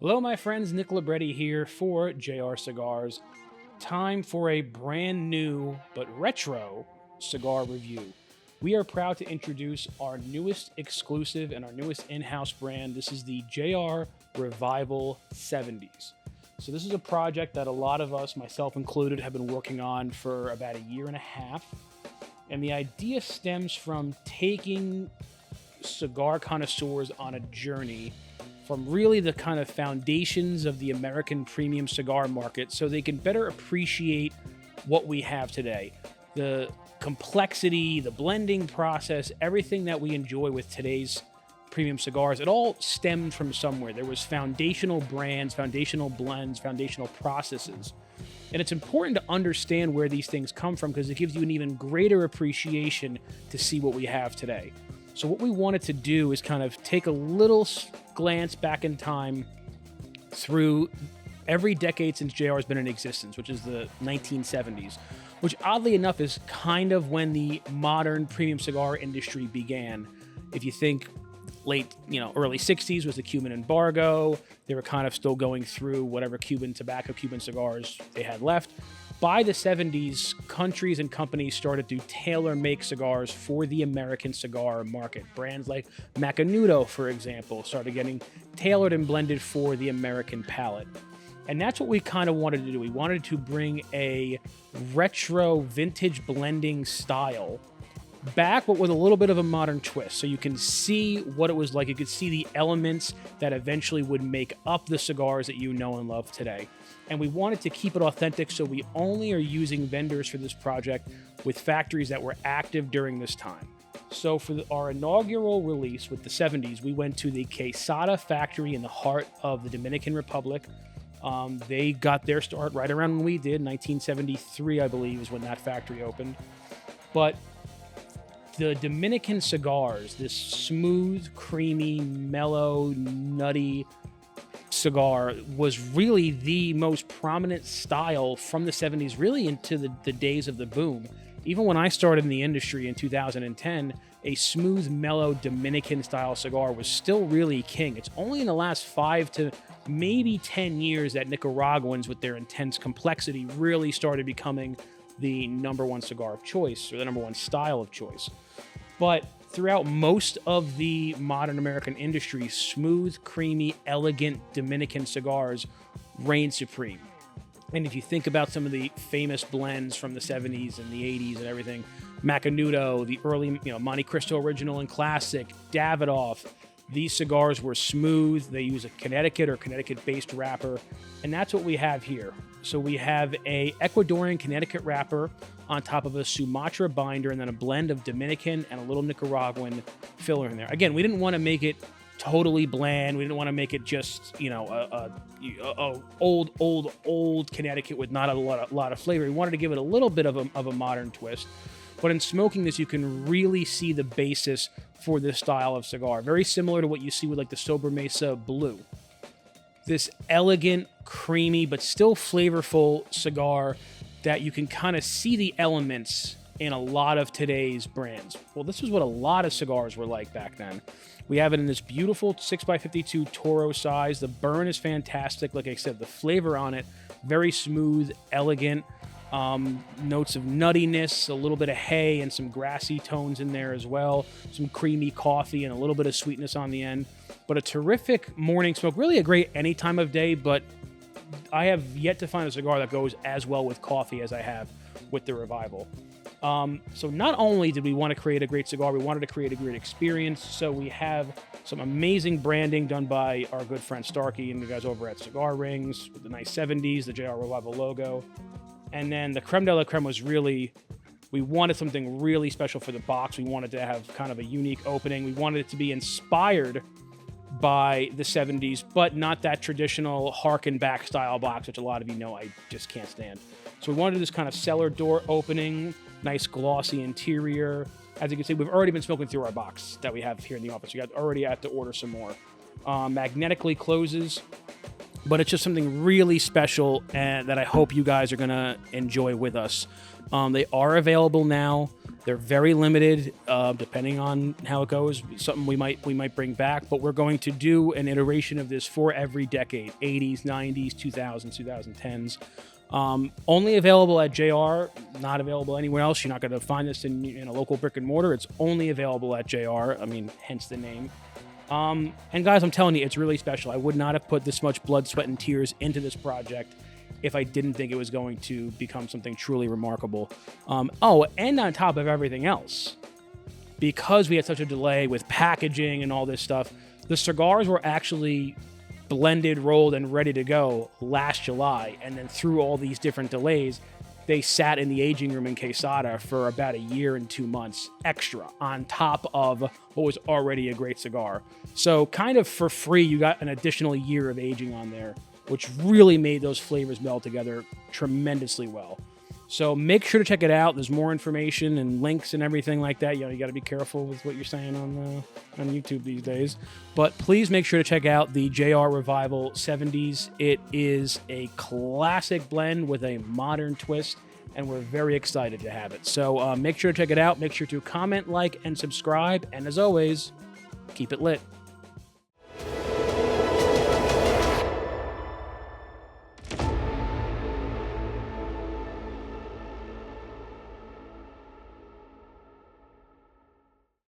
Hello, my friends. Nick Libretti here for JR Cigars. Time for a brand new but retro cigar review. We are proud to introduce our newest exclusive and our newest in-house brand. This is the JR Revival 70s. So this is a project that a lot of us, myself included, have been working on for about a year and a half. And the idea stems from taking cigar connoisseurs on a journey from really the kind of foundations of the American premium cigar market so they can better appreciate what we have today. The complexity, the blending process, everything that we enjoy with today's premium cigars, it all stemmed from somewhere. There was foundational brands, foundational blends, foundational processes. And it's important to understand where these things come from because it gives you an even greater appreciation to see what we have today. So what we wanted to do is kind of take a little glance back in time through every decade since JR has been in existence, which is the 1970s, which oddly enough is kind of when the modern premium cigar industry began. If you think early 60s was the Cuban embargo. They were kind of still going through whatever Cuban cigars they had left. By the 70s, countries and companies started to tailor-make cigars for the American cigar market. Brands like Macanudo, for example, started getting tailored and blended for the American palate. And that's what we kind of wanted to do. We wanted to bring a retro vintage blending style back, but with a little bit of a modern twist. So you can see what it was like. You could see the elements that eventually would make up the cigars that you know and love today. And we wanted to keep it authentic, so we only are using vendors for this project with factories that were active during this time. So for our inaugural release with the 70s, we went to the Quesada factory in the heart of the Dominican Republic. They got their start right around when we did. 1973, I believe, is when that factory opened. But the Dominican cigars, this smooth, creamy, mellow, nutty cigar, was really the most prominent style from the 70s, really into the days of the boom. Even when I started in the industry in 2010, a smooth, mellow Dominican-style cigar was still really king. It's only in the last 5 to maybe 10 years that Nicaraguans, with their intense complexity, really started becoming the number one cigar of choice, or the number one style of choice. But throughout most of the modern American industry, smooth, creamy, elegant Dominican cigars reign supreme. And if you think about some of the famous blends from the 70s and the 80s and everything, Macanudo, the early Monte Cristo Original and Classic, Davidoff, these cigars were smooth. They use a Connecticut or Connecticut-based wrapper, and that's what we have here. So we have a Ecuadorian Connecticut wrapper on top of a Sumatra binder, and then a blend of Dominican and a little Nicaraguan filler in there. Again, we didn't want to make it totally bland. We didn't want to make it just a old Connecticut with not a lot of flavor. We wanted to give it a little bit of a modern twist. But in smoking this, you can really see the basis for this style of cigar. Very similar to what you see with like the Sobremesa Blue. This elegant, creamy, but still flavorful cigar that you can kind of see the elements in a lot of today's brands. Well, this was what a lot of cigars were like back then. We have it in this beautiful 6x52 Toro size. The burn is fantastic. Like I said, the flavor on it, very smooth, elegant. Notes of nuttiness, a little bit of hay, and some grassy tones in there as well. Some creamy coffee and a little bit of sweetness on the end. But a terrific morning smoke. Really a great any time of day, but I have yet to find a cigar that goes as well with coffee as I have with the Revival. So not only did we want to create a great cigar, we wanted to create a great experience. So we have some amazing branding done by our good friend Starkey and the guys over at Cigar Rings with the nice 70s, the JR Revival logo. And then the creme de la creme was really, we wanted something really special for the box. We wanted to have kind of a unique opening. We wanted it to be inspired by the 70s, but not that traditional harken back style box, which a lot of you know I just can't stand. So we wanted this kind of cellar door opening, nice glossy interior. As you can see, we've already been smoking through our box that we have here in the office. You already have to order some more. Magnetically closes. But it's just something really special and that I hope you guys are going to enjoy with us. They are available now They're very limited, depending on how it goes. Something we might bring back, but we're going to do an iteration of this for every decade: 80s, 90s, 2000s, 2010s. Only available at JR, not available anywhere else. You're not going to find this in a local brick and mortar. It's only available at JR. I mean, hence the name. And guys, I'm telling you, it's really special. I would not have put this much blood, sweat, and tears into this project if I didn't think it was going to become something truly remarkable. Oh, and on top of everything else, because we had such a delay with packaging and all this stuff, the cigars were actually blended, rolled, and ready to go last July. And then through all these different delays, they sat in the aging room in Quesada for about a year and 2 months extra on top of what was already a great cigar. So kind of for free, you got an additional year of aging on there, which really made those flavors meld together tremendously well. So make sure to check it out. There's more information and links and everything like that. You got to be careful with what you're saying on YouTube these days. But please make sure to check out the JR Revival 70s. It is a classic blend with a modern twist, and we're very excited to have it. So make sure to check it out. Make sure to comment, like, and subscribe. And as always, keep it lit.